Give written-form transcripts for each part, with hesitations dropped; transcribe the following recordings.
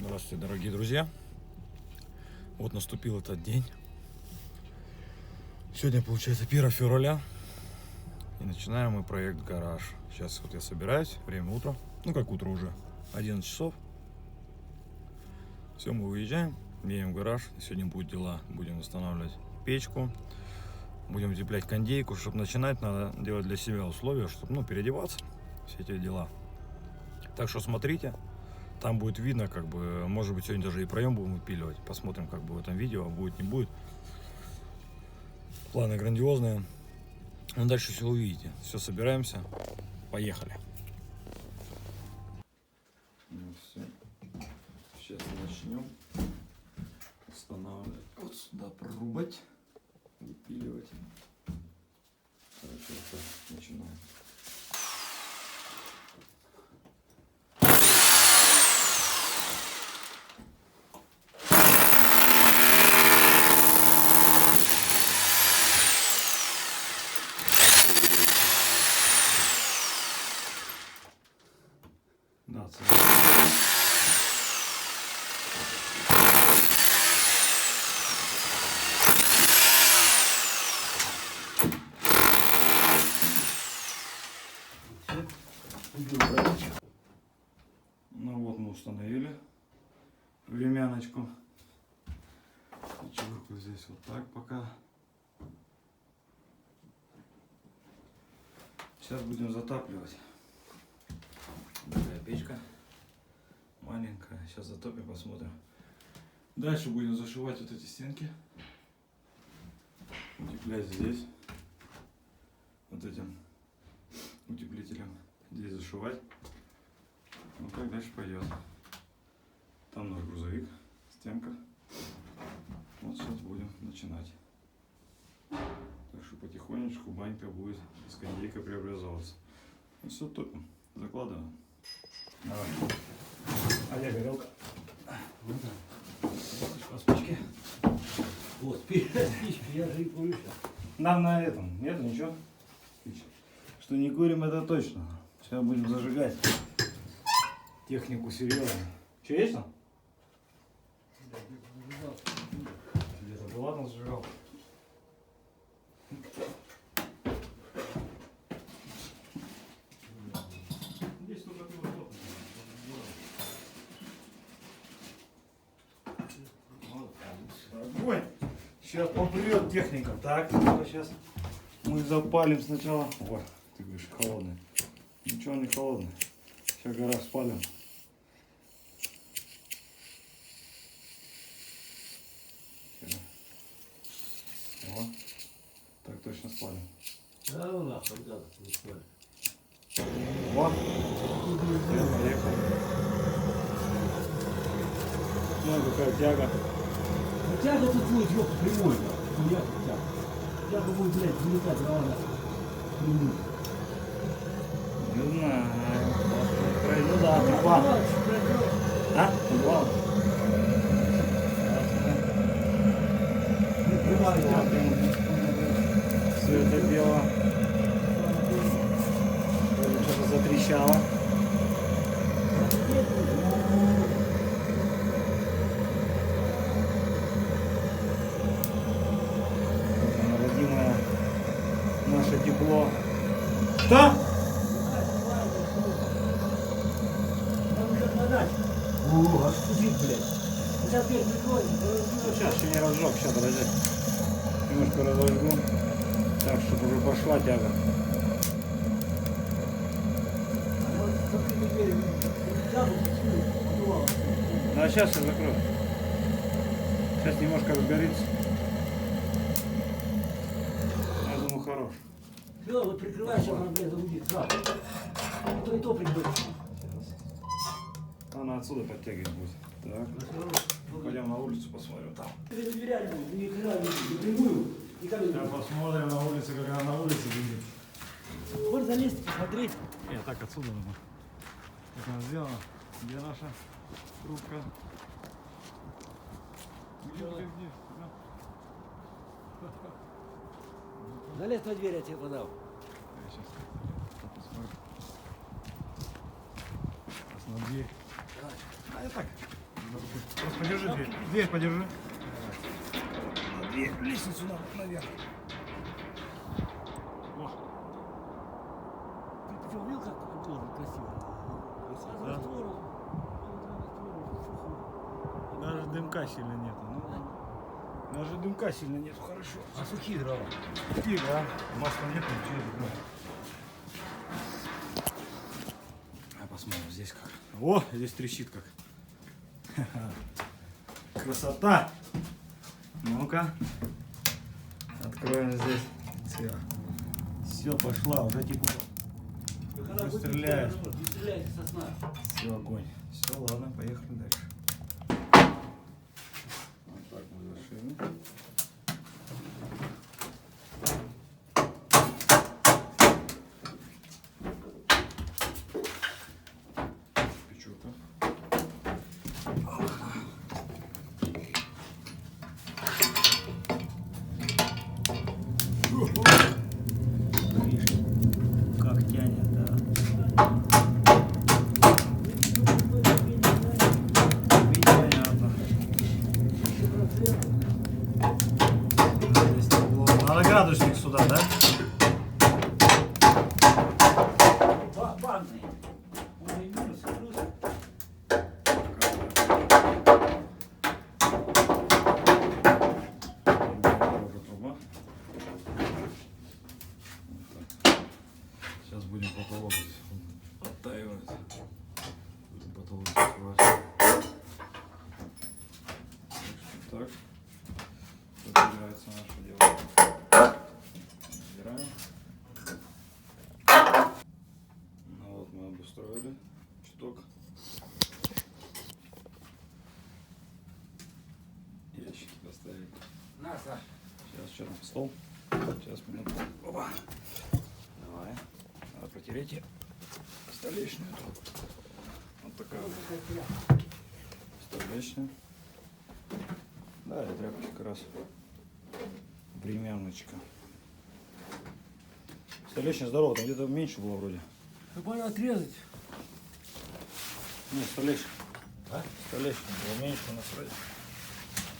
Здравствуйте, дорогие друзья. Вот наступил этот день. Сегодня, получается, 1 февраля. И начинаем мы проект «Гараж». Сейчас вот я собираюсь, время утро. Ну, как утро уже, 11 часов. Все, мы выезжаем, едем в гараж. Сегодня будут дела. Будем устанавливать печку. Будем утеплять кондейку. Чтобы начинать, надо делать для себя условия, чтобы, переодеваться. Все эти дела. Так что смотрите. Там будет видно, может быть, сегодня даже и проем будем выпиливать. Посмотрим, как бы в этом видео, будет, не будет. Планы грандиозные. Но дальше все увидите. Все, собираемся. Поехали. Ну все. Сейчас начнем устанавливать. Вот сюда прорубать, выпиливать. Хорошо, так, начинаем. Да, ну вот мы установили времяночку. Печурку здесь вот так пока. Сейчас будем затапливать. Такая печка маленькая. Сейчас затопим, посмотрим. Дальше будем зашивать вот эти стенки. Утеплять здесь. Вот этим утеплителем. Здесь зашивать. Вот так дальше пойдет. Там наш грузовик. Стенка. Вот сейчас будем начинать. Так что потихонечку банька будет с кондейкой преобразовываться. Ну все, топим. Закладываем. Давай. А я горелка. Вот так. По спичке. Вот, спички, я же и курю сейчас. Нам на этом нету ничего. Что не курим, это точно. Сейчас будем зажигать технику серьезно. Что есть там? Где-то была, ладно, зажигал. Здесь только пиво. Огонь! Сейчас попрет техника. Так, сейчас мы запалим сначала. Ой, ты говоришь, холодный. Ничего не холодный. Сейчас гараж спалим. О, так точно спалим. Да, ну нахуй, да, не спорю. Вот. Поехали. Ну, какая тяга. Ну тяга тут будет, ёпта, прямой, да. Ну я тяга. Тяга будет, блядь, вылетать ровно. Не знаю. Ну да, труба. А? Труба. Все это дело. Что-то затрещало. Родимое наше тепло. Что? О, отступить, блядь. Сейчас дверь прикроем. Ну, сейчас еще не разжег, сейчас подожди. Немножко разожгу. Так, чтобы уже пошла тяга. Ну а сейчас я закрою. Сейчас немножко разгорится. Я думаю, хорош. Все, вот прикрываешь, она, блядь, загудит. Да. И то прикрыть. Она отсюда подтягивать будет. Так. Пойдем на улицу посмотрим там. Ты дверями, не напрямую. Сейчас посмотрим на улице, как она на улице будет. Можно залезть, посмотреть. Я так отсюда думаю. Как она сделана. Где наша трубка? Где? Залез на дверь, я тебе подал. Я сейчас посмотрю. Сейчас на дверь. А я так Просто подержи дверь. Дверь подержи. Дверь, лестницу надо наверх. Ты что, видел, как обложен красиво? Да. Раствор. Даже дымка сильно нету. Ну, даже дымка сильно нету, хорошо. А сухие дрова? Такие, да. Масла нет, ничего. А посмотрим здесь как. О, здесь трещит как. Красота! Ну-ка. Откроем здесь. Все. Все, пошла, уже тепло. Когда Уже стреляет. не стреляйте со сна. Все, огонь. Все, ладно, поехали дальше. Вот так мы зашили. Печурка. Как тянет, да. Понятно. Здесь тепло. Надо градусник сюда, да? Банный. Он и минус, и плюс. Уже труба. Сейчас будем потолок здесь оттаивать. Будем потолок закрывать. Так. Собирается наше дело. Убираем. Ну вот мы обустроили чуток. Ящики поставили. На, Саш. Сейчас что там, стол? Сейчас минуту. Опа. Давай. Надо протереть ее. Столешную. Вот такая вот столешная. Да, и тряпочка раз. Времяночка. Столешня здоровая, там где-то меньше было вроде. Чтобы ее отрезать. Не, столешня. А? Столешня было меньше у нас вроде.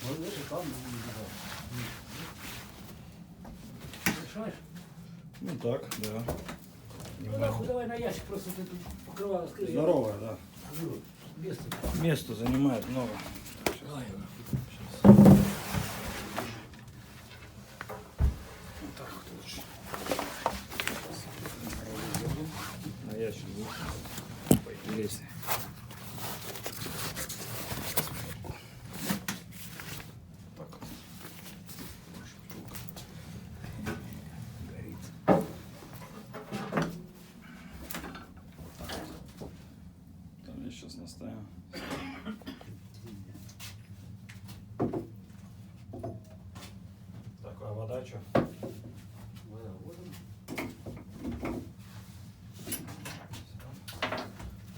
Вот это там не решаешь? Ну так, да. Ну нахуй, давай на ящик просто ты тут покрывало скрыть. Здоровая, да. Место. Места занимает много. Давай. Вот так вот лучше. На ящик будет поинтереснее. Так вот. Штука. Горит. Вот так вот. Там я сейчас наставим. Такая вода, что? Вода, вот он.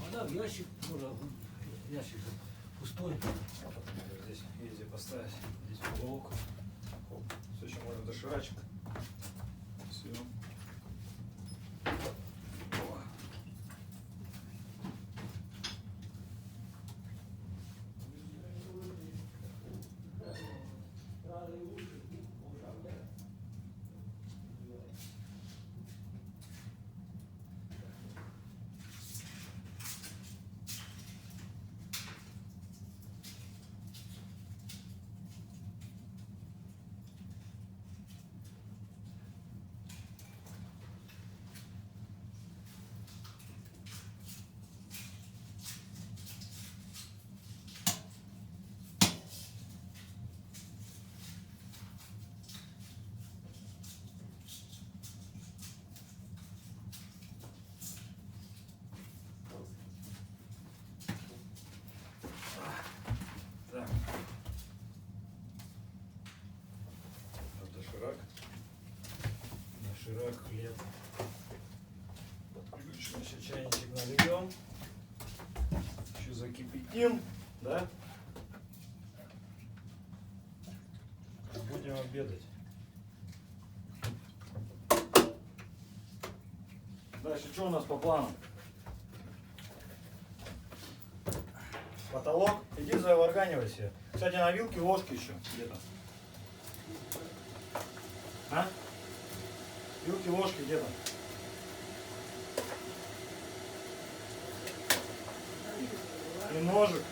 Вода в ящик тоже. Ящик пустой. А потом надо здесь везде поставить. Здесь уголок. Хоп. Все еще можно доширачек. Все. Так. Доширак. Доширак, хлеб. Подключим еще чайничек нальем. Еще закипятим. Да? Будем обедать. Дальше что у нас по плану? Потолок. Иди заварганивай себе. Кстати, на вилке ложки еще где-то. А? Вилки, ложки где-то. И ножик.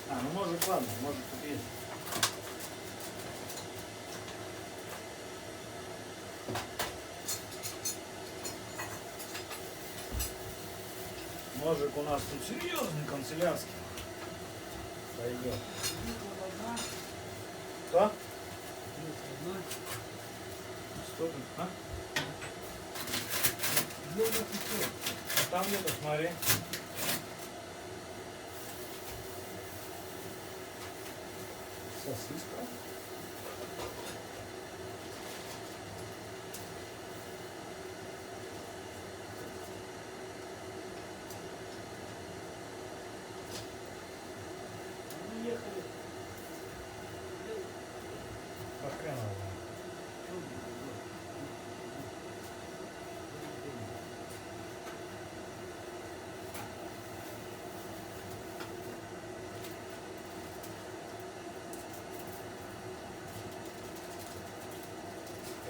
А, ну ножик ладно, ножик тут есть. Ножик у нас тут серьезный, канцелярский. Пойдет. Что? Что тут, а? А там где-то, смотри. Сосиска. Ехали. Охрененно.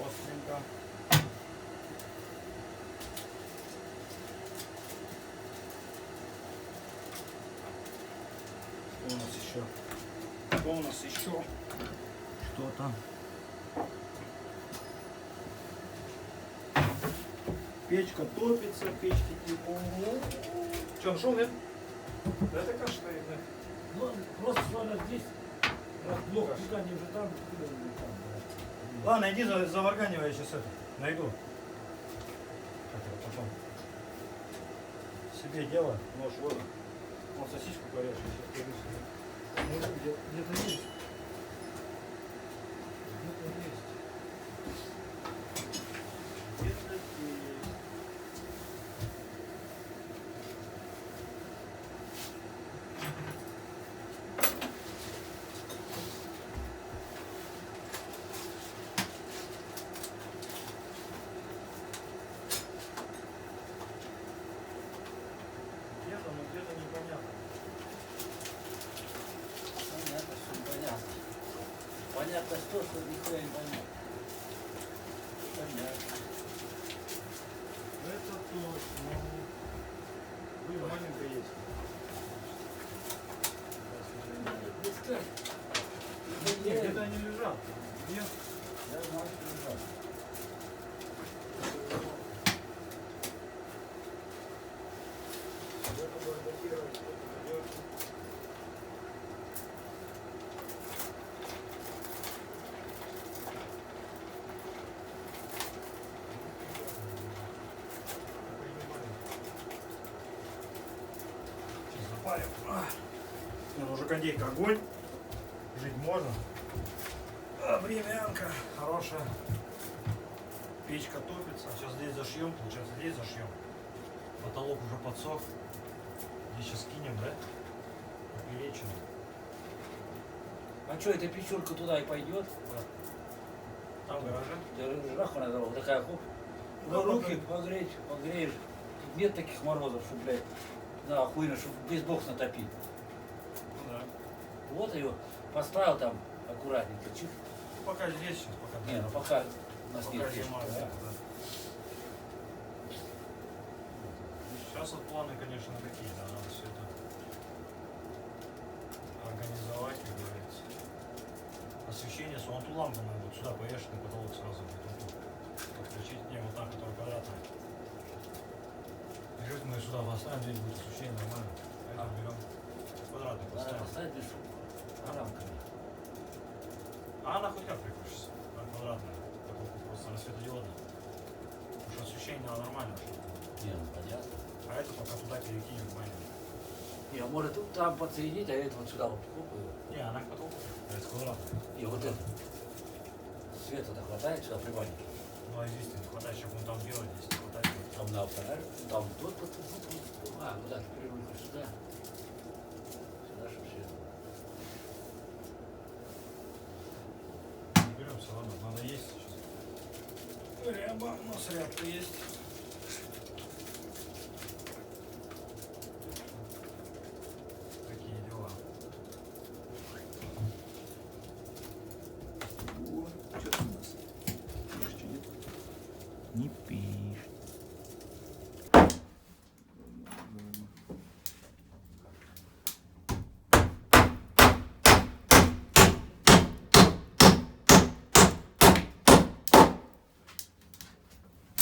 Остренько. Что у нас еще? Что у нас еще? Что там? Печка топится, печки типа. Че, нашел, нет? Да это каша стоит, да? Ну, просто надо здесь. Раз блок питания уже там, там. Ладно, иди заварганивай, я сейчас это найду. Так, вот потом. Себе дело, нож вот. Он сосиску порежь, сейчас пойду себе. Где-то есть. Где-то есть. Где-то есть. Где-то, но где-то непонятно. Понятно, что понятно. Понятно, что нихуя не понятно. Понятно. Это точно. Вы маленькая есть. Нет, где-то они лежат. Где? Я знаю, что лежат. Это бардакировать, что-то найдешь. Сейчас запарим. Ну, уже кондейка огонь. Жить можно. Времянка хорошая. Печка топится. Сейчас здесь зашьем. Получается, здесь зашьем. Потолок уже подсох. Здесь сейчас кинем, да? Поперечину. А что, эта печурка туда и пойдет? Там в гараже. Жраху надо, вот такая хоп. Ну, Руки погреть, погреешь. Тут нет таких морозов, что, блядь, на охуенно, чтобы весь бокс натопить. Ну да. Вот ее поставил там аккуратненько, чик. Ну, пока здесь сейчас, пока. Не, ну пока у нас Пока нет зима, печки, да. да. Сейчас вот планы, конечно, такие, да, надо все это организовать, как говорится. Освещение, вон ту лампу надо вот сюда повешать, на потолок сразу будет вот тут. Подключить, не, вот так, которая квадратная. Чуть мы сюда поставим, здесь будет освещение нормально. Это берем квадратный Надо поставим. поставить без шума. Рамками. А она хоть как прикрутится, она квадратная, такой просто она светодиодная. Потому что освещение надо нормально, чтобы было. Не, ну понятно. А это пока туда перекинем маленько. Не, а может тут там подсоединить, а это вот сюда вот купаю. Не, она к потолку прикрепляется квадратная. И вот это. Света-то хватает сюда прибавить. Ну а здесь не хватает, сейчас будем там делать, здесь не хватает. Там на фонарь, там вот. А, ну да, теперь рулька сюда. Сюда, чтобы все. Беремся, ладно, надо есть сейчас. Ряба, у нас рябка есть.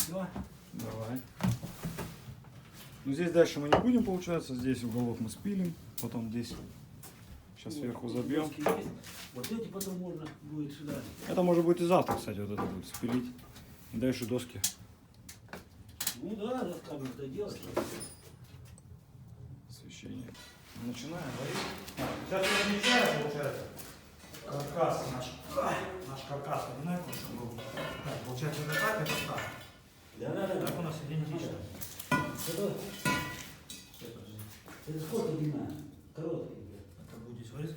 Все. Давай. Ну здесь дальше мы не будем, получается. Здесь уголок мы спилим. Потом здесь. Сейчас сверху забьем. Вот эти потом можно будет сюда. Это может быть и завтра, кстати, вот это будет спилить. И дальше доски. Ну да, досками это делать. Освещение. Начинаем варить. Сейчас я отмечаю, получается, каркас наш каркас одинаковый, чтобы был. Так, получается, это так, это так. Да. Так у нас идентично. Это сколько длина? Короткий. Это будет здесь варить?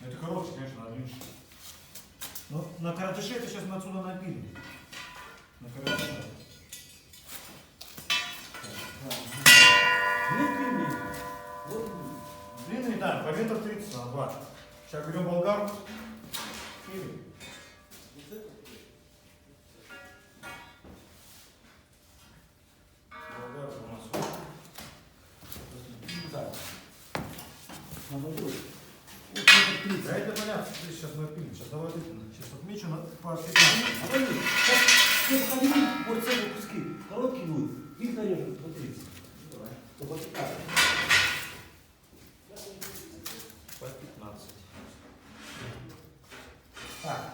Ну, это короткий, конечно, надо меньше. Но на коротыше это сейчас мы отсюда напилим. На коротыше. Нет длиннее? Вот. Длинный, да, по метр 30 на 2. Сейчас берем болгарку. Пилим. Болгарка у нас. Так. Надо будет. Вот метр 30. Да это понятно, сейчас мы отпилим. Сейчас давай сейчас отмечу по А пойми, сейчас походи, вот с этой куски. Короткий будет. Их нарежут по 30. Давай. Вот так. по 15. Так.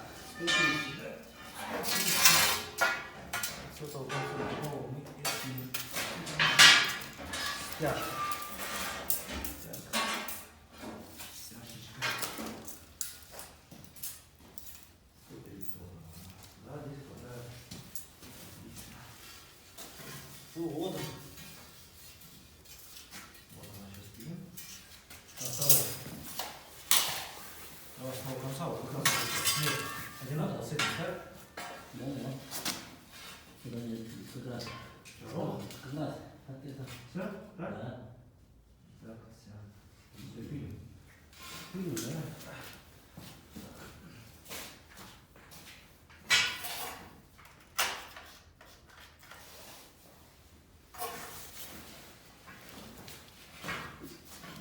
С этого конца такого мы отпилим. Стяжка. Ну вот. Вот она сейчас пилим. Давай с того конца вот как раз. Нет, одинаково с этим, так? Да. Сюда нет, сюда. Ровно? Надо. От этого. Все? Так? Да. Так, все. Все пилим. Да.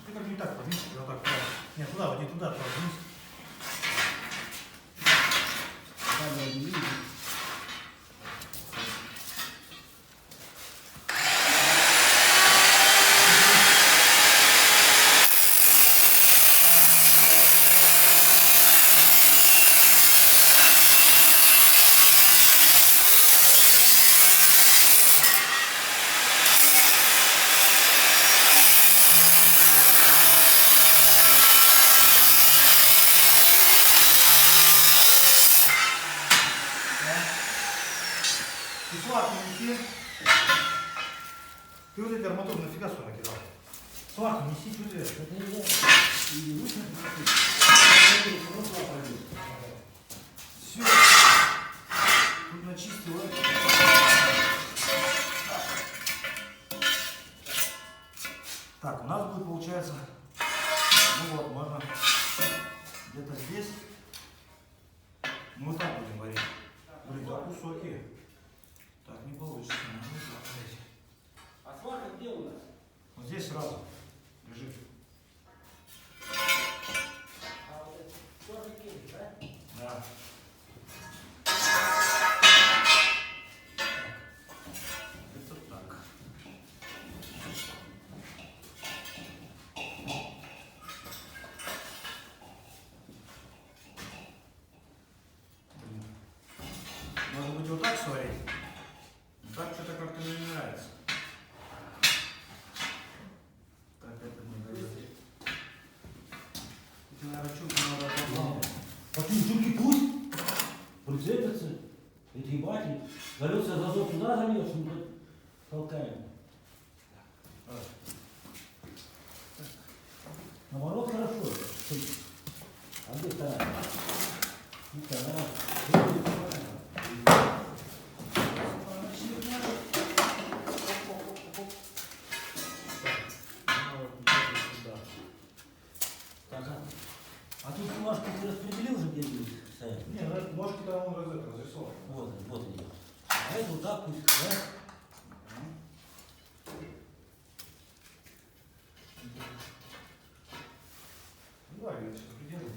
Ты как не так подвинь, вот так. Нет, туда, вот не туда, подвинь. Надо не видеть. Ты сварку неси. Ты вот эти арматуры нафига сюда накидал? Сварку неси, что ты? Это нельзя. И лучше. Все. Тут начистила. Так, у нас будет получается, ну вот, можно где-то здесь. Мы вот так будем варить. Блин, да кусоки. Так не получится. Надо закрыть. А сварка где у нас? Вот здесь сразу лежит. А вот это тоже есть, да? Да. Это так. Может быть вот так сварить? Так что-то как-то мне не нравится. Так это не дает. Это, наверное, чуть надо отобрать. Почему чуки пусть? Прицепятся. Эти ебати. Залился зазор туда зальешь, мы тут толкаем. Наоборот, хорошо. А где вторая? Ну, вторая. Так, а тут бумажку ты распределил уже, где будет стоять? Не, ну ножки там он разрисован. Вот они. А это вот так пусть, да? Давай, я сейчас придержу.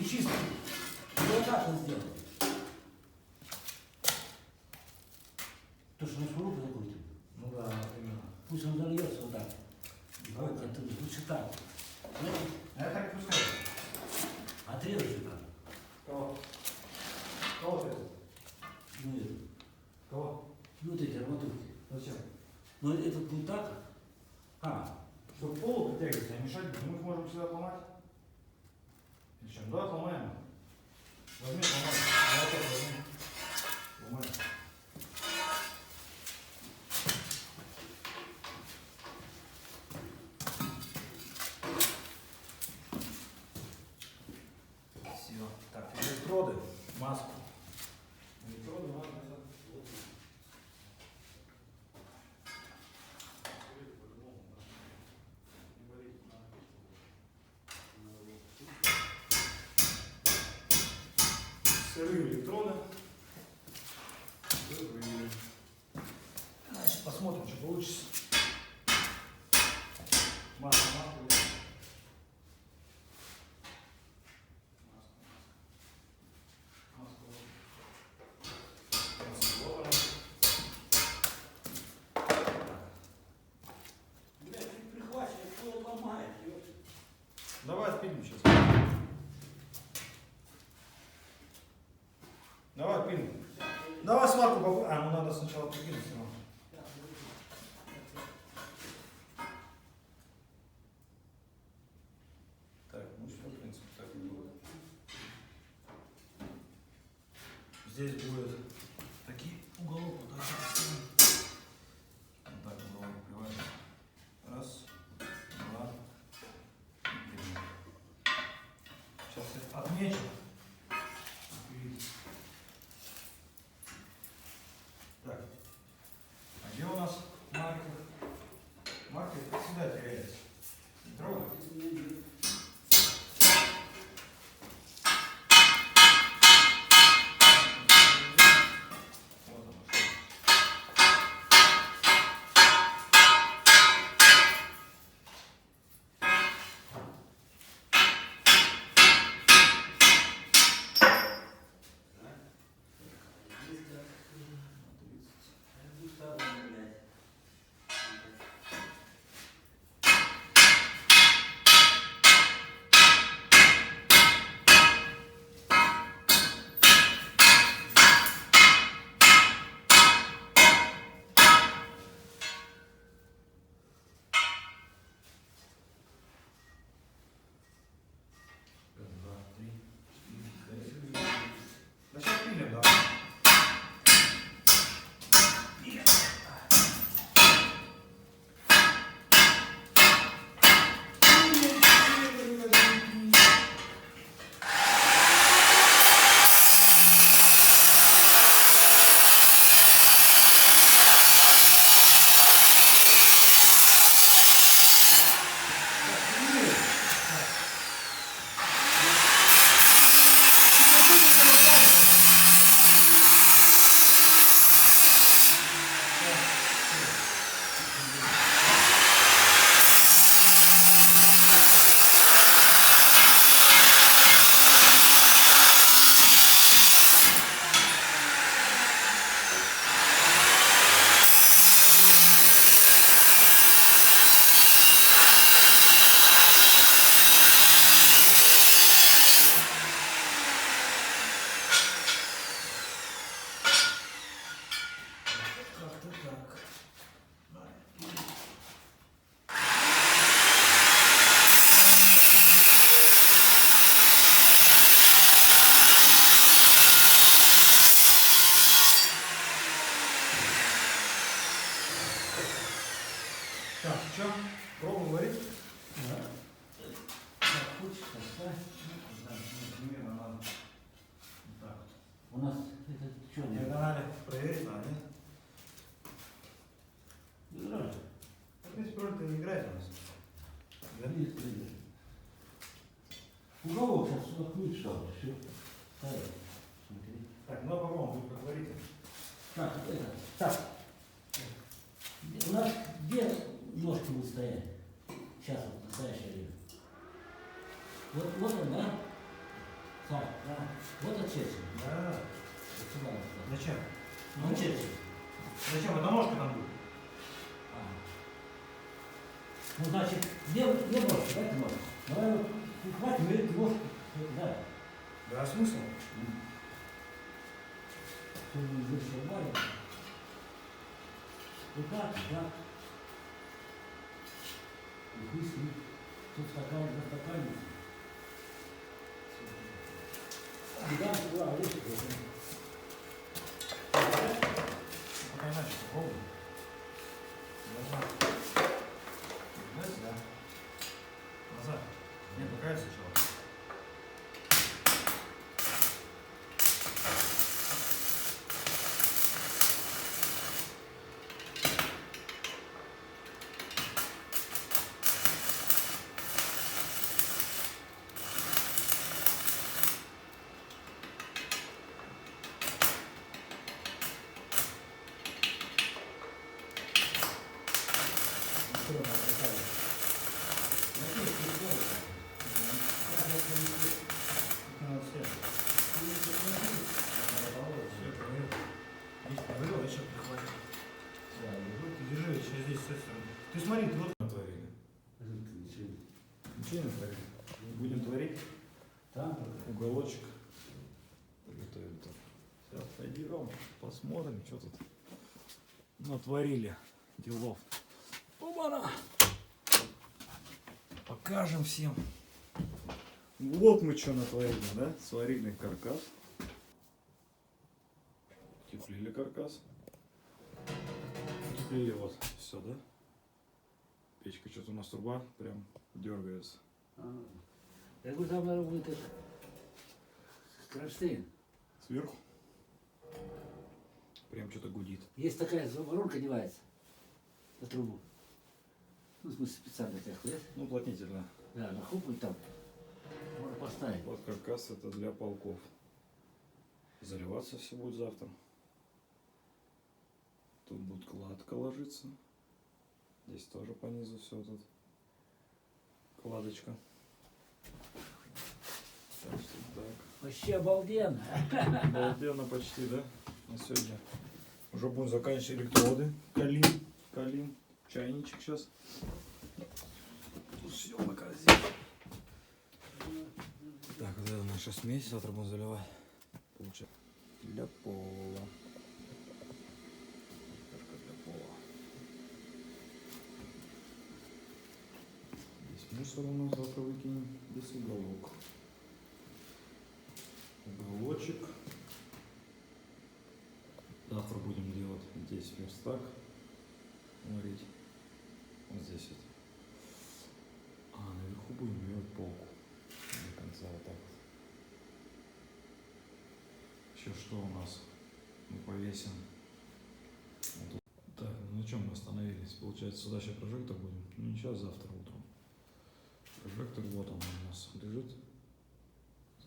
будет чисто. Вот так он сделал. То, что на шурупе закрутим. Ну да, именно. Пусть он зальется вот так. Вот это лучше так. Ну, А я так и пускаю. отрежешь же как. Кого? Кого ты? Ну, это. Кого? Ну, вот эти арматурки. Зачем? Ну, этот будет так. А, Чтобы пол притягивается, а мешать, мы их можем всегда сломать. И чем? Да, сломаем. Возьми, сломай. Молоток возьми. Сломай. Все. Так, электроды, маску. Электроды надо вот. Сырые электроды. Сырые. Значит, посмотрим, что получится. Маска, маска. блядь, ты прихватишь, кто ломает, ёпта. Давай отпилим сейчас. Давай отпилим. Давай сварку попробуем. А, ну надо сначала прикинуть все равно. Так, ну что, в принципе, так и будет. Здесь будет такие уголок вот так поставим. Вот так уголок прибавим. Раз, два, три. Сейчас я отмечу. Так, а где у нас маркер? Маркер всегда теряется. Не трогай. Вот оно что. Раз, два, три, четыре, пять. Да сейчас пилим, давай. Как-то так. Так, что? Пробуем варить? Да. Так, хочешь, поставь. Да, примерно надо. Вот так. У нас это что? Диагонали проверить надо, нет? Здравствуй. В принципе, роль-то не играет у нас. Горит, горит. Уголок сейчас сюда ключ стал, все. Ставим. Смотри. Так, ну попробуем, будет как варить. Так, это, так. У нас где ножки будут стоять? Сейчас, вот, в настоящее время. Вот он, да? честно. Да. Вот сюда вот. Зачем? Ну, честно. Зачем? Эта ножка там будет. Ага. Ну, значит, где ножка, да, ты можешь? Давай вот, хватит, мы эту ножку, да. Да, смысл? Все здесь маленькое. Вот так, да. И пусть тут стакан за стаканницей. И дам туда, видишь, Пока иначе попробуй. Назад. Да. Назад. Нет, пока сначала. Ты смотри, ты вот натворили. Ничего не натворили. Будем творить. там, Уголочек. Приготовили так. Сейчас пойдем, посмотрим, что тут натворили делов. Оба-на! Покажем всем. Вот мы что натворили, да? Сварили каркас. Утеплили каркас. Утеплили вот все, да? Печка, что-то у нас труба прям дергается. я говорю, там, наверное, будет это, кронштейн. Сверху прям что-то гудит. Есть такая воронка, одевается на трубу. Ну, в смысле, специально такая хуя. Ну, уплотнитель, да. Да, нахлопать там. Можно поставить. Вот каркас это для полков. Заливаться все будет завтра. Тут будет кладка ложиться. Здесь тоже по низу все тут. Кладочка. Так что так. Вообще обалденно. Обалденно почти, да? На сегодня уже будем заканчивать электроды. Калим. Чайничек сейчас. Тут все на корзине. Так, вот это наша смесь. Завтра будем заливать. Получается. Для пола. Кашка для пола. Здесь мусор у нас завтра выкинем. Здесь уголок. Уголочек. Завтра будем делать здесь верстак. Варить. Вот здесь вот. А наверху будем делать полку. До конца вот так вот. Еще что у нас? Мы повесим. Вот тут. Так, ну на чем мы остановились? Получается, сюда сейчас прожектор будем. Ну не сейчас, завтра утром. Прожектор вот он у нас лежит.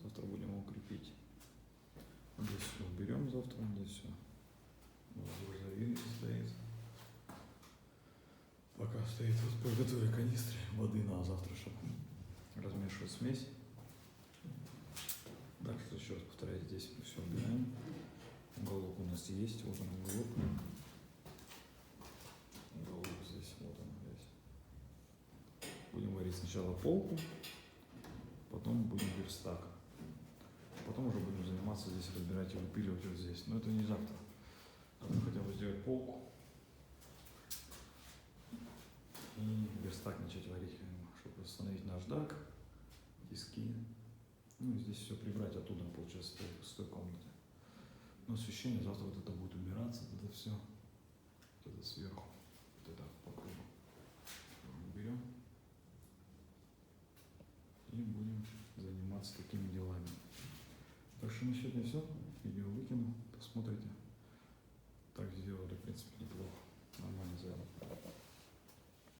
Завтра будем его крепить. Здесь все уберем завтра, здесь все. Завинки стоит. Пока стоит, вот подготовили канистры воды на завтра, чтобы размешивать смесь. Так что еще раз повторяю, здесь мы все убираем. Уголок у нас есть, вот он уголок. Уголок здесь, вот он здесь. Будем варить сначала полку, потом будем верстак. Потом уже будем заниматься здесь, разбирать и выпиливать вот здесь. Но это не завтра. Завтра хотя бы сделать полку. И верстак начать варить, чтобы восстановить наждак, тиски. Ну и здесь все прибрать оттуда, получается, с той комнаты. Но освещение завтра вот это будет убираться, вот это все. Вот это сверху. Вот это по кругу. Уберем. И будем заниматься такими делами. Так что на сегодня все. Видео выкину. Посмотрите. Так сделали, в принципе.